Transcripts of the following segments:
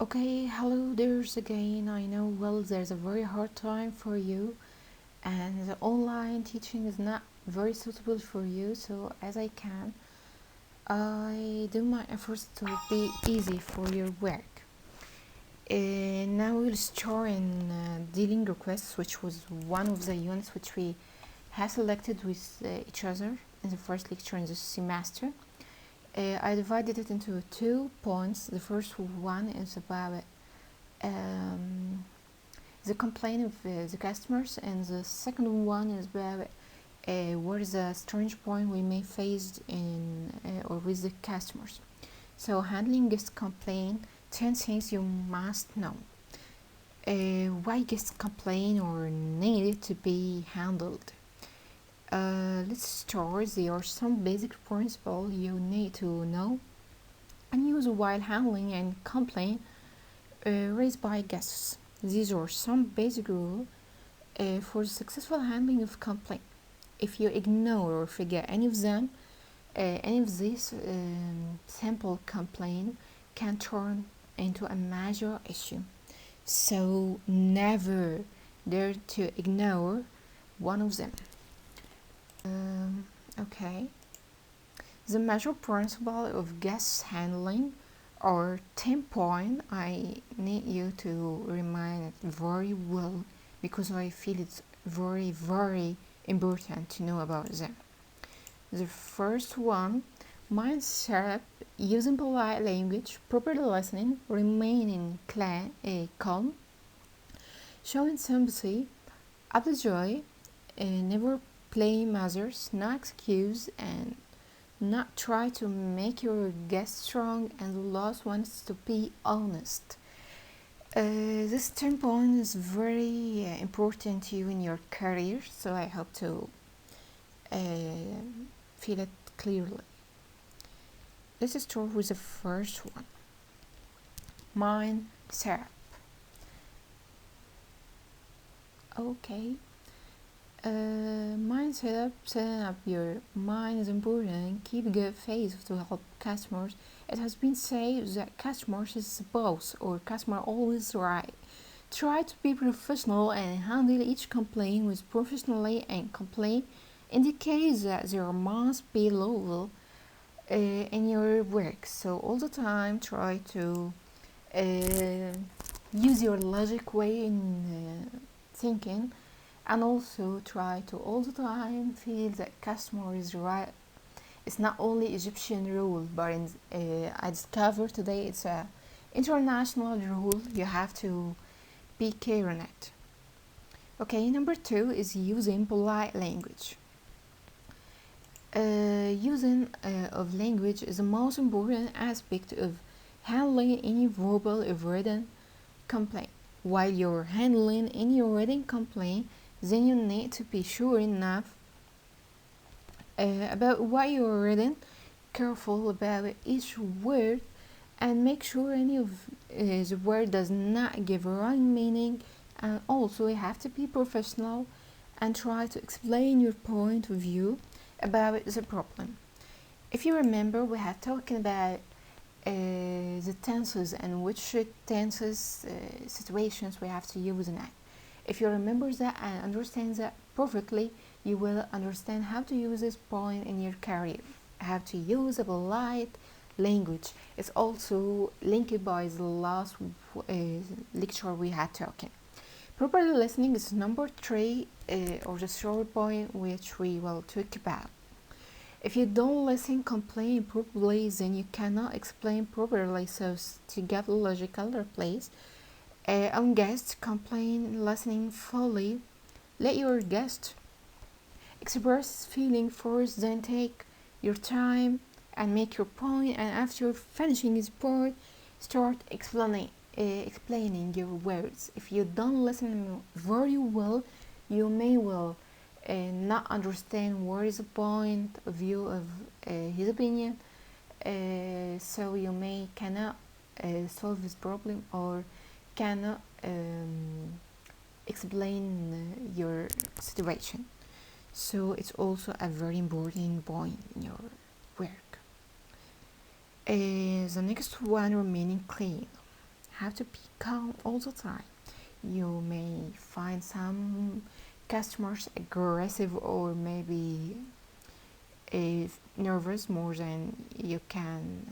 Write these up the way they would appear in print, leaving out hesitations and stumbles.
Okay, hello there's again. I know well there's a very hard time for you and the online teaching is not very suitable for you, so as I can, I do my efforts to be easy for your work. Now we'll start in dealing requests, which was one of the units which we have selected with each other in the first lecture in this semester. I divided it into 2 points. The first one is about um, the complaint of the customers, and the second one is about what is a strange point we may face in or with the customers. So handling guest complaint, 10 things you must know. Why guests complain or need to be handled. Let's start. There are some basic principles you need to know and use while handling and complaint raised by guests. These are some basic rules for the successful handling of complaint. If you ignore or forget any of them, any of these simple complaint can turn into a major issue. So never dare to ignore one of them. Okay. The major principle of guest handling or 10 point I need you to remind it very well because I feel it's very important to know about them. The first one, mindset, using polite language, proper listening, remaining calm, showing sympathy, apologize, never blame others, no excuse, and not try to make your guest strong. And the last one is to be honest. This turn point is very important to you in your career, so I hope to feel it clearly. Let's start with the first one, mind setup. Okay. Mind setup, setting up your mind is important. Keep a good face to help customers. It has been said that customers is the boss or customer always right. Try to be professional and handle each complaint with professionally, and complaint indicates that there must be level in your work. So all the time try to use your logic way in thinking, and also try to all the time feel that customer is right. It's not only Egyptian rule, but I discovered today it's a international rule. You have to be care on it. Okay, number 2 is using polite language. Using of language is the most important aspect of handling any verbal or written complaint. While you're handling any written complaint, then you need to be sure enough about what you're reading, careful about each word, and make sure any of the word does not give wrong meaning. And also you have to be professional and try to explain your point of view about the problem. If you remember, we had talking about the tenses and which tenses situations we have to use in it. If you remember that and understand that perfectly, you will understand how to use this point in your career. How to use a polite language. It's also linked by the last lecture we had talking. Proper listening is number 3 or the third point which we will talk about. If you don't listen, complain properly, then you cannot explain properly. So to get logical replace on guests, complain, listening fully. Let your guest express feeling first, then take your time and make your point. And after finishing his point, start explaining your words. If you don't listen very well, you may well not understand what is the point of view of his opinion, so you may cannot solve this problem or cannot explain your situation. So it's also a very important point in your work. The next one, remaining clean. have to be calm all the time. You may find some customers aggressive or maybe nervous more than you can.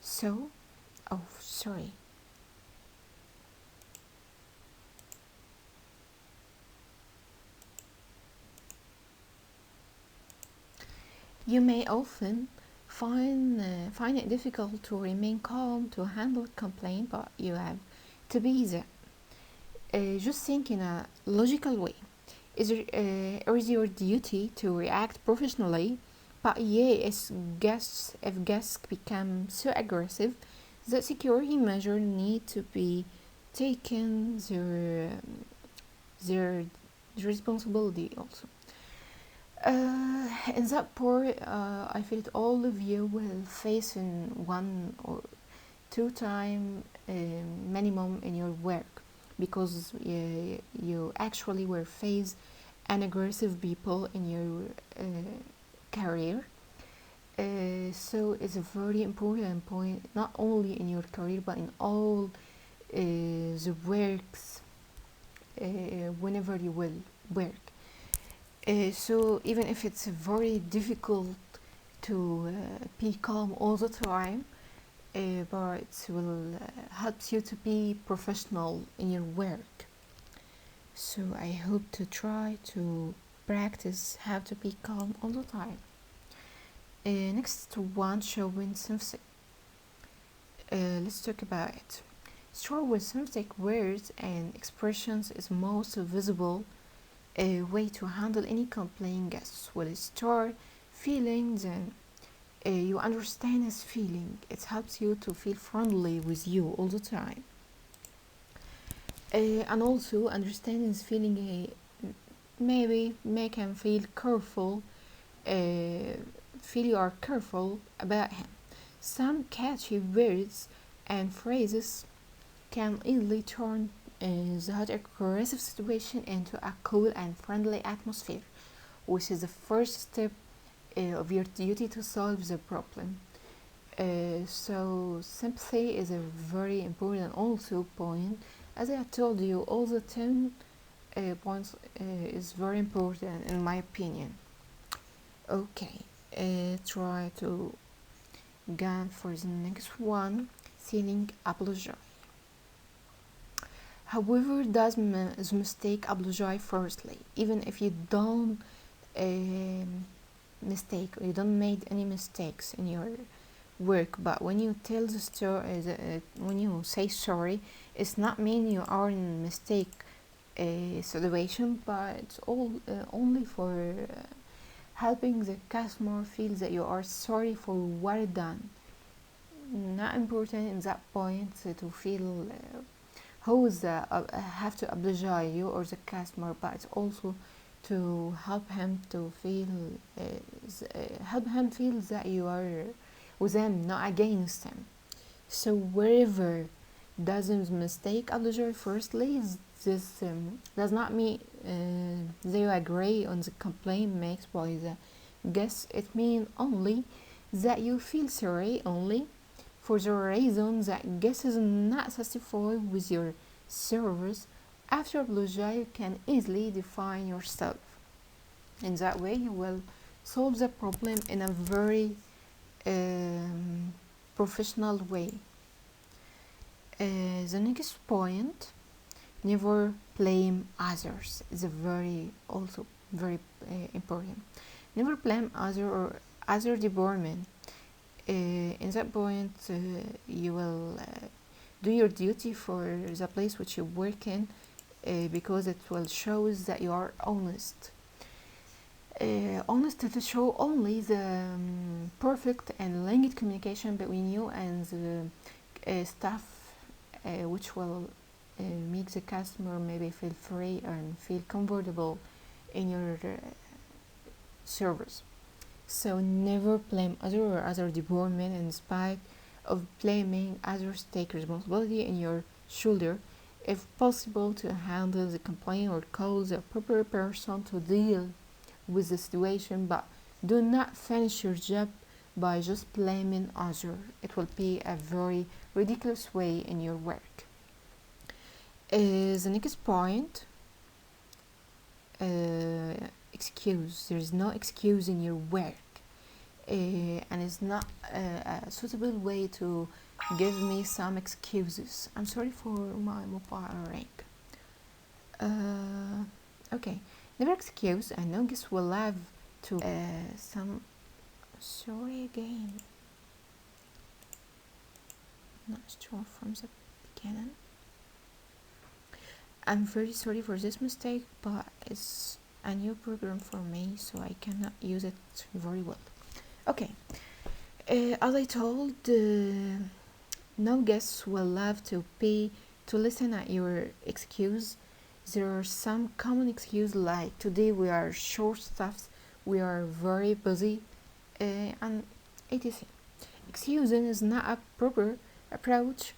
So, oh, sorry. You may often find it difficult to remain calm to handle a complaint, but you have to be there. Just think in a logical way. Or is your duty to react professionally? But yeah, if guests become so aggressive, the security measure need to be taken their responsibility also. In that part, I felt all of you will face in one or two time minimum in your work because you actually will face an aggressive people in your career. So it's a very important point, not only in your career but in all the works whenever you will work. So even if it's very difficult to be calm all the time, but it will help you to be professional in your work. So I hope to try to practice how to be calm all the time. Next one, showing sympathetic. Let's talk about it. Showing sympathetic words and expressions is most visible a way to handle any complaint guests will start feeling then you understand his feeling. It helps you to feel friendly with you all the time. And also understanding his feeling maybe make him feel careful, feel you are careful about him. Some catchy words and phrases can easily turn the hot aggressive situation into a cool and friendly atmosphere, which is the first step of your duty to solve the problem. So sympathy is a very important also point. As I told you, all the 10 points is very important in my opinion. Okay, try to go for the next one, feeling apology. However, does the mistake apologize firstly, even if you don't mistake or you don't made any mistakes in your work. But when you tell the story, when you say sorry, it's not mean you are in mistake situation, but it's all only for helping the customer feel that you are sorry for what done. Not important in that point to feel who is have to oblige you or the customer, but it's also to help him to feel help him feel that you are with him, not against him. So wherever doesn't mistake oblige firstly, this does not mean they agree on the complaint makes by the guest. It means only that you feel sorry only for the reason that guest is not satisfied with your service. After apology, you can easily define yourself. In that way, you will solve the problem in a very um, professional way. The next point, never blame others, is a very also very important. Never blame other department. In that point, you will do your duty for the place which you work in, because it will shows that you are honest. Honest to show only the perfect and linked communication between you and the staff, which will make the customer maybe feel free and feel comfortable in your service. So never blame other department. In spite of blaming others, take responsibility in your shoulder. If possible, to handle the complaint or call the proper person to deal with the situation, but do not finish your job by just blaming others. It will be a very ridiculous way in your work. The next point, excuse. There is no excuse in your work, and it's not a suitable way to give me some excuses. I'm sorry for my mobile ring. Okay, never excuse, and no guest will have to some. Sorry again. Not sure from the beginning. I'm very sorry for this mistake, but it's a new program for me, so I cannot use it very well. Okay, as I told, no guests will have to pay to listen at your excuse. There are some common excuses like today we are short staffed, we are very busy, and etc. Excusing is not a proper approach.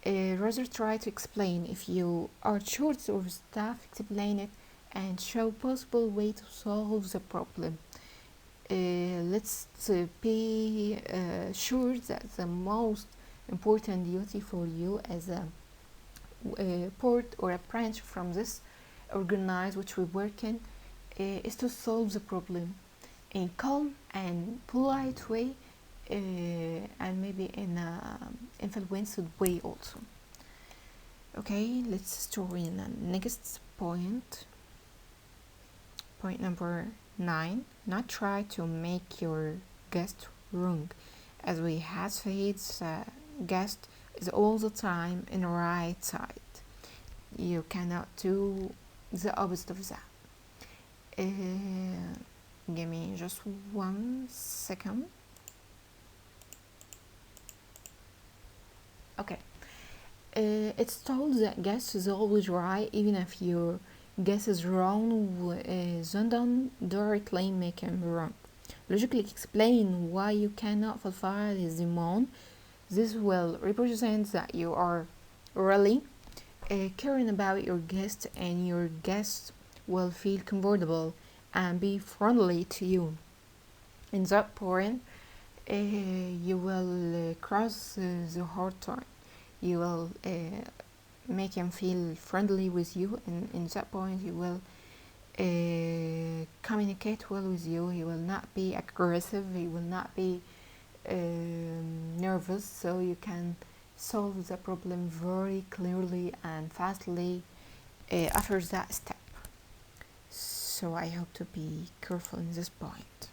Rather try to explain. If you are short of staff, explain it and show possible way to solve the problem. Let's be sure that the most important duty for you as a port or a branch from this organized which we work in is to solve the problem in calm and polite way, and maybe in a influenced way also. Okay, let's start in the next point. Point number 9, not try to make your guest wrong. As we have said, guest is all the time in the right side. You cannot do the opposite of that. Give me just 1 second. Okay. It's told that guess is always right, even if your guess is wrong. Don't directly make him wrong. Logically explain why you cannot fulfill his demand. This will represent that you are really caring about your guest, and your guest will feel comfortable and be friendly to you. In that point, you will cross the hard time. You will make him feel friendly with you, and in that point he will communicate well with you. He will not be aggressive, he will not be nervous, so you can solve the problem very clearly and fastly after that step. So I hope to be careful in this point.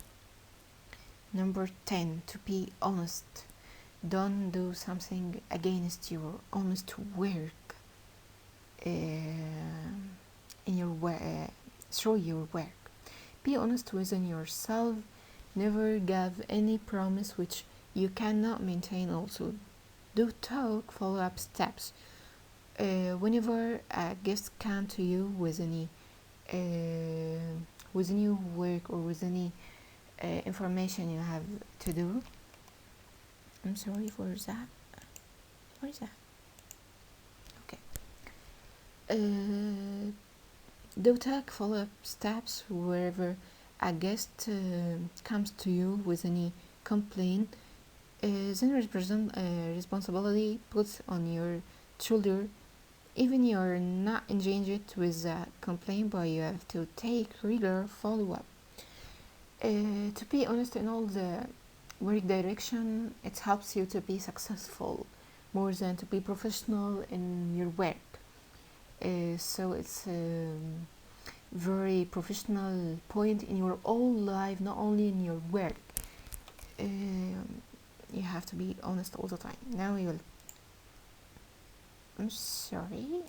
Number 10, to be honest. Don't do something against your honest work in your through your work. Be honest within yourself. Never give any promise which you cannot maintain. Also, do talk follow-up steps. Whenever a guest come to you with any work or with any information you have to do. I'm sorry for that. What is that? Okay. Do take follow-up steps wherever a guest comes to you with any complaint. Then responsibility puts on your shoulder. Even you're not engaged with the complaint, but you have to take regular follow-up. To be honest in all the work direction, it helps you to be successful more than to be professional in your work. So it's a very professional point in your whole life, not only in your work. You have to be honest all the time. Now we will. I'm sorry.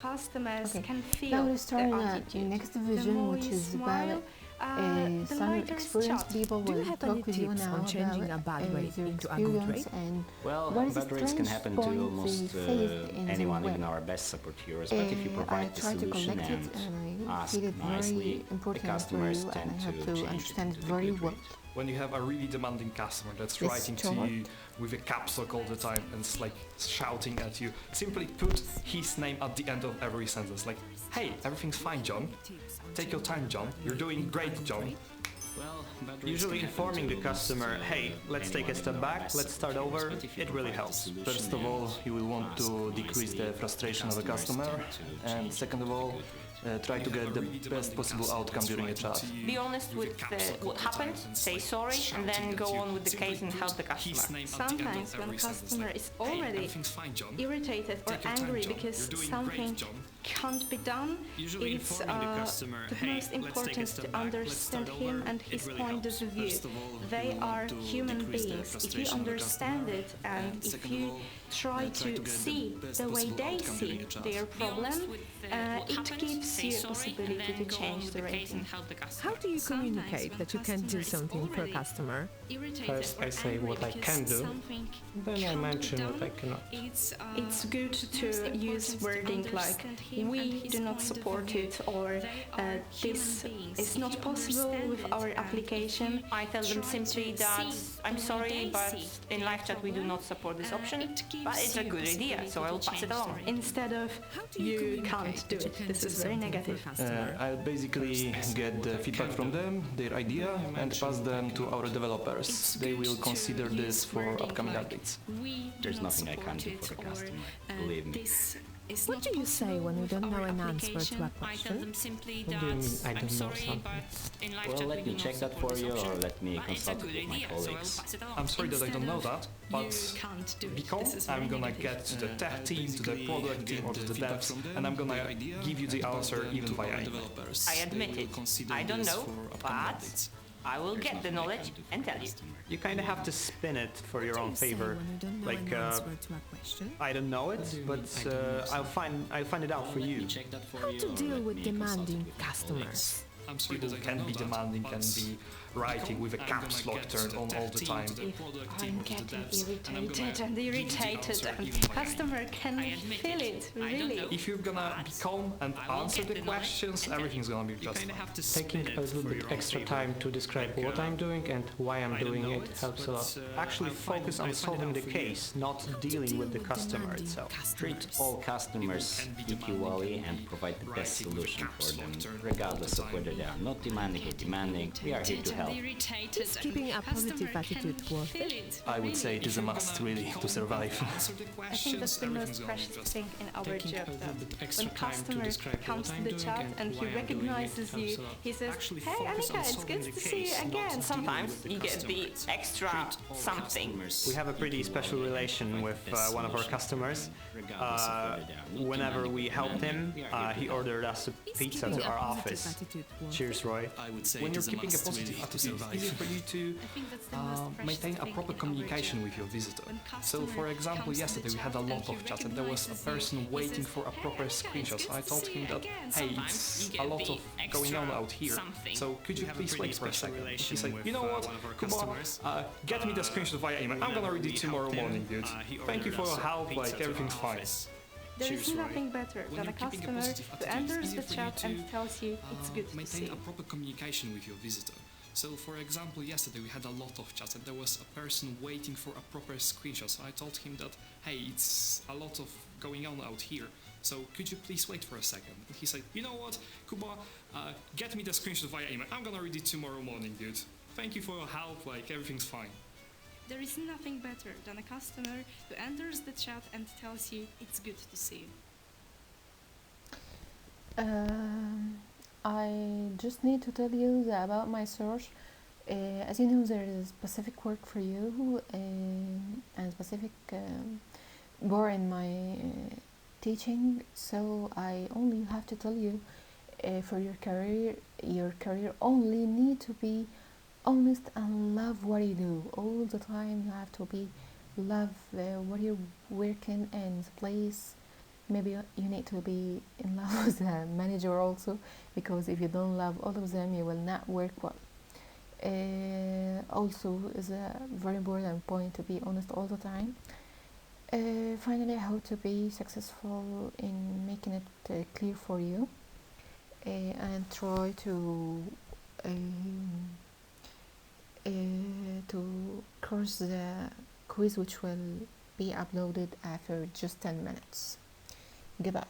Customers Okay. can Now feel we're the starting attitude. next The division, more which you is smile, about the some lighter is experienced chat. people Do you will have talk any with you tips now on changing about a bad rate their into a good experience rate? and Well, what is the bad rates can strange happen point to they almost faced in their anyone, work. even our best support heroes. But if you I provide the try to solution collect it and and I ask feel it nicely, very the important for customers you and tend I have to to change understand it it into the very good well. rate. When you have a really demanding customer that's This writing chart. to you with a caps lock all the time and it's like shouting at you, simply put his name at the end of every sentence. Like, hey, everything's fine, John. Take your time, John. You're doing great, John. Usually informing the customer, hey, let's take a step back, let's start over, it really helps. First of all, you will want to decrease the frustration of a customer, and second of all, try to get the best possible outcome during a chat. Be honest with what happened, say sorry, and then go on with the case and help the customer. Sometimes when a customer is already irritated or angry because something can't be done, it's the most important to understand him and his point of view. They are human beings. If you understand it and if you try to see the way they see their problem, it gives you a possibility to change the rating. How do you communicate that you can do something for a customer? First I say what I can do, then I mention what I cannot. It's good to use wording like we do not support it or this is not possible with our application. I tell them simply that I'm sorry, but in live chat we do not support this option, but it's a good idea, so I will pass it along. Instead of you can't do it. This is very negative. I'll basically get the feedback from them, their idea, and pass them to our developers. They will consider this for upcoming updates. There's nothing I can do for the customer, believe me. What do you say when you don't know an answer to a question? What do you mean I don't know something? Well, let me check that for you, or let me consult it with my colleagues. I'm sorry that I don't know that, but because I'm gonna get to the tech team, to the product team, or to the devs, and I'm gonna give you the answer even via email. I admit it, I don't know, but I will get the knowledge and tell you. You kind of have to spin it for your own favor. Like, I don't know it, but I'll find it out for you. How to deal with demanding customers? People can be demanding and be writing with a caps lock turned on all the time. I'm getting irritated and customer can feel it, really. If you're gonna be calm and answer the questions, everything's gonna be just fine. Taking a little bit extra time to describe what I'm doing and why I'm doing it helps a lot. Actually focus on solving the case, not dealing with the customer itself. Treat all customers equally and provide the best solution for them, regardless of whether they are not demanding or demanding. We are here to help. Is keeping a positive attitude worth it? I would say it is a must, really, to survive. I think that's the most precious thing in our job. That when customer comes to the chat and he recognizes you, he says, "Hey, Annika, it's good to see you again." Sometimes you get the extra something. We have a pretty special relation with one of our customers. Whenever we helped him, he ordered us a pizza to our office. Cheers, Roy. When you're keeping a positive to be, it's easier for you to maintain a proper communication with your visitor. So for example, yesterday we had a lot of chats and there was a person waiting for a proper screenshot. So I told him that, hey, it's a lot of going on out here, so could you please wait for a second? He said, you know what, Kuba, get me the screenshot via email. I'm gonna read it tomorrow morning, dude. Thank you for your help, like everything's fine. There is nothing better than a customer who enters the chat and tells you it's good to see. Maintain a proper communication with your visitor. So for example, yesterday we had a lot of chats and there was a person waiting for a proper screenshot. So I told him that, hey, it's a lot of going on out here, so could you please wait for a second? And he said, you know what, Kuba, get me the screenshot via email. I'm gonna read it tomorrow morning, dude. Thank you for your help, like everything's fine. There is nothing better than a customer who enters the chat and tells you it's good to see you. I just need to tell you that about my search. As you know, there is specific work for you and specific more in my teaching. So I only have to tell you, for your career only need to be honest and love what you do all the time. You have to be love what you're working in the place. Maybe you need to be in love with the manager also, because if you don't love all of them, you will not work well. Also is a very important point to be honest all the time. Finally, how to be successful in making it clear for you, and try to course the quiz, which will be uploaded after just 10 minutes. Goodbye.